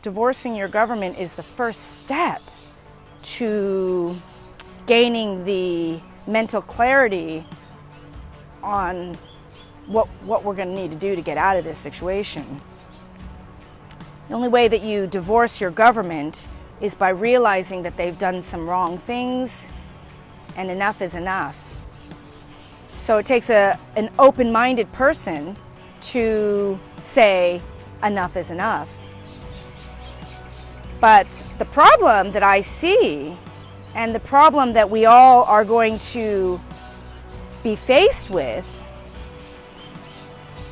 divorcing your government is the first step to gaining the mental clarity on what we're going to need to do to get out of this situation. The only way that you divorce your government is by realizing that they've done some wrong things, and enough is enough. So it takes an open-minded person to say enough is enough. But the problem that I see, and the problem that we all are going to be faced with,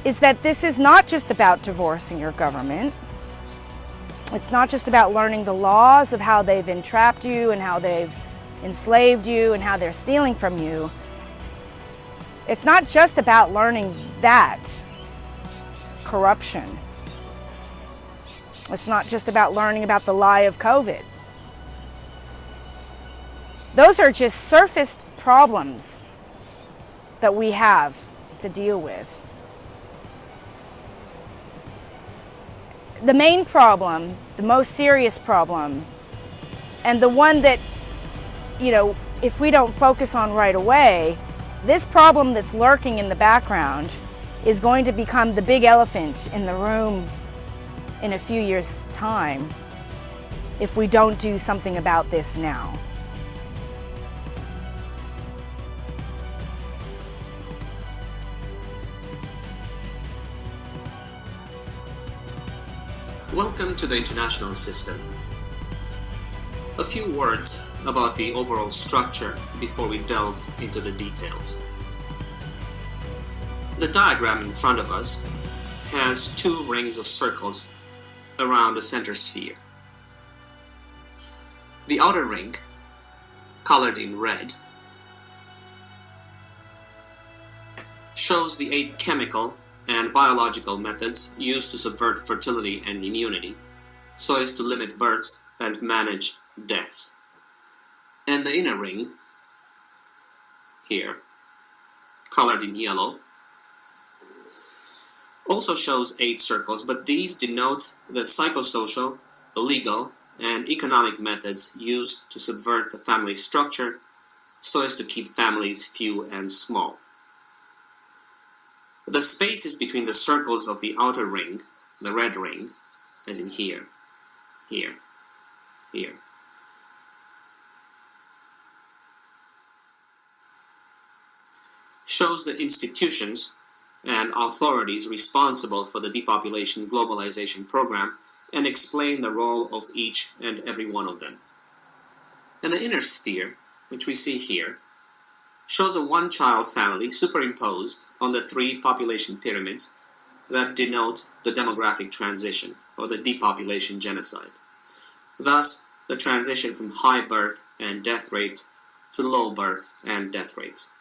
is that this is not just about divorcing your government. It's not just about learning the laws of how they've entrapped you and how they've enslaved you and how they're stealing from you. It's not just about learning that corruption. It's not just about learning about the lie of COVID. Those are just surfaced problems that we have to deal with. The main problem, the most serious problem, and the one that, if we don't focus on right away, this problem that's lurking in the background is going to become the big elephant in the room in a few years' time if we don't do something about this now. Welcome to the international system. A few words about the overall structure before we delve into the details. The diagram in front of us has two rings of circles around the center sphere. The outer ring, colored in red, shows the 8 chemical and biological methods used to subvert fertility and immunity, so as to limit births and manage deaths. And the inner ring, here, colored in yellow, also shows 8 circles, but these denote the psychosocial, legal, and economic methods used to subvert the family structure so as to keep families few and small. The spaces between the circles of the outer ring, the red ring, as in here, here, here, shows the institutions and authorities responsible for the depopulation globalization program and explain the role of each and every one of them. And the inner sphere, which we see here, shows a one-child family superimposed on the 3 population pyramids that denote the demographic transition, or the depopulation genocide. Thus, the transition from high birth and death rates to low birth and death rates.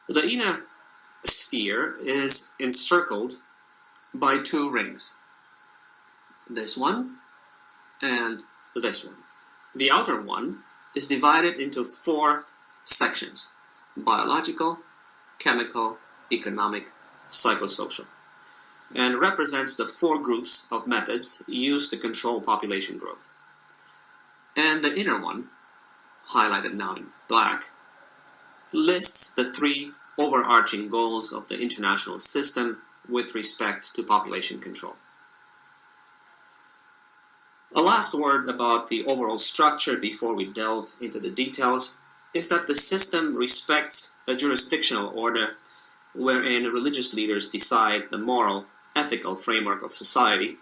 The inner sphere is encircled by 2 rings, this one and this one. The outer one is divided into 4 sections: biological, chemical, economic, psychosocial, and represents the 4 groups of methods used to control population growth. And the inner one, highlighted now in black, lists the 3 overarching goals of the international system with respect to population control. A last word about the overall structure before we delve into the details is that the system respects a jurisdictional order wherein religious leaders decide the moral, ethical framework of society.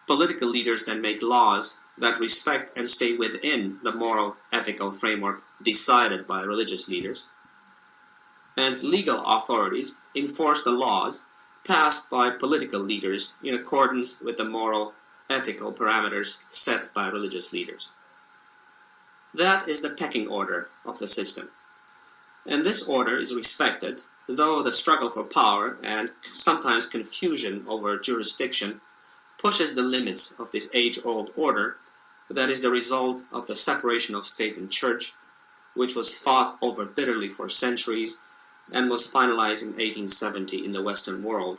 Political leaders then make laws that respect and stay within the moral, ethical framework decided by religious leaders. And legal authorities enforce the laws passed by political leaders in accordance with the moral, ethical parameters set by religious leaders. That is the pecking order of the system. And this order is respected, though the struggle for power and sometimes confusion over jurisdiction pushes the limits of this age-old order that is the result of the separation of state and church, which was fought over bitterly for centuries and was finalized in 1870 in the Western world,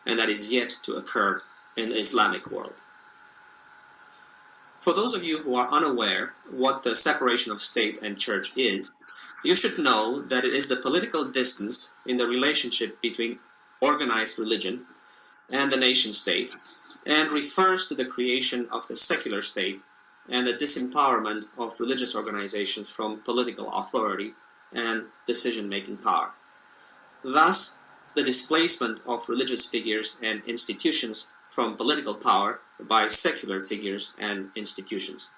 and that is yet to occur in the Islamic world. For those of you who are unaware what the separation of state and church is, you should know that it is the political distance in the relationship between organized religion and the nation-state, and refers to the creation of the secular state and the disempowerment of religious organizations from political authority and decision-making power. Thus, the displacement of religious figures and institutions from political power by secular figures and institutions.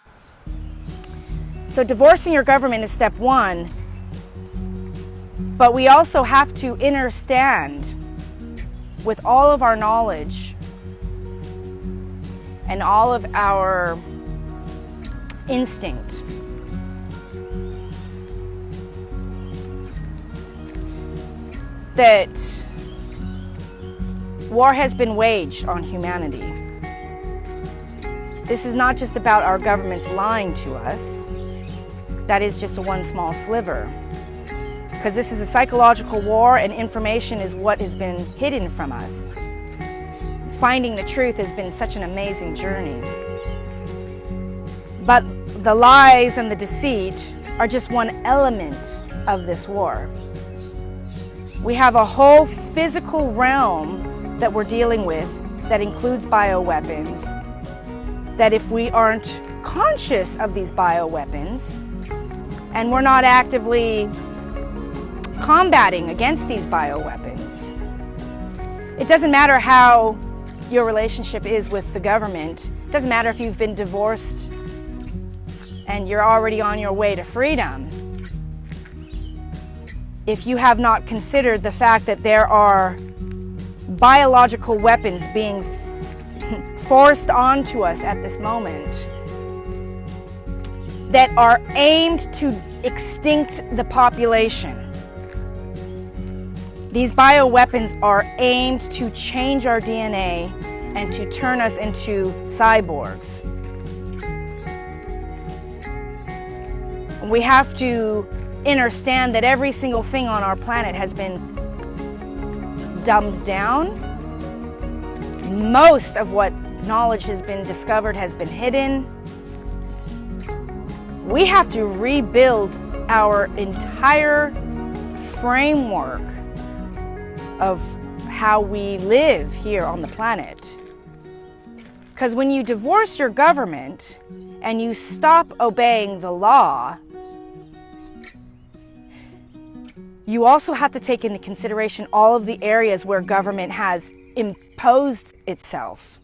So divorcing your government is step one, but we also have to understand with all of our knowledge and all of our instinct that war has been waged on humanity. This is not just about our governments lying to us. That is just one small sliver. Because this is a psychological war, and information is what has been hidden from us. Finding the truth has been such an amazing journey. But the lies and the deceit are just one element of this war. We have a whole physical realm that we're dealing with that includes bioweapons, that if we aren't conscious of these bioweapons and we're not actively combating against these bioweapons, it doesn't matter how your relationship is with the government. It doesn't matter if you've been divorced and you're already on your way to freedom. If you have not considered the fact that there are biological weapons being forced onto us at this moment that are aimed to extinct the population. These bioweapons are aimed to change our DNA and to turn us into cyborgs. We have to understand that every single thing on our planet has been dumbed down. Most of what knowledge has been discovered has been hidden. We have to rebuild our entire framework of how we live here on the planet. Because when you divorce your government and you stop obeying the law, you also have to take into consideration all of the areas where government has imposed itself.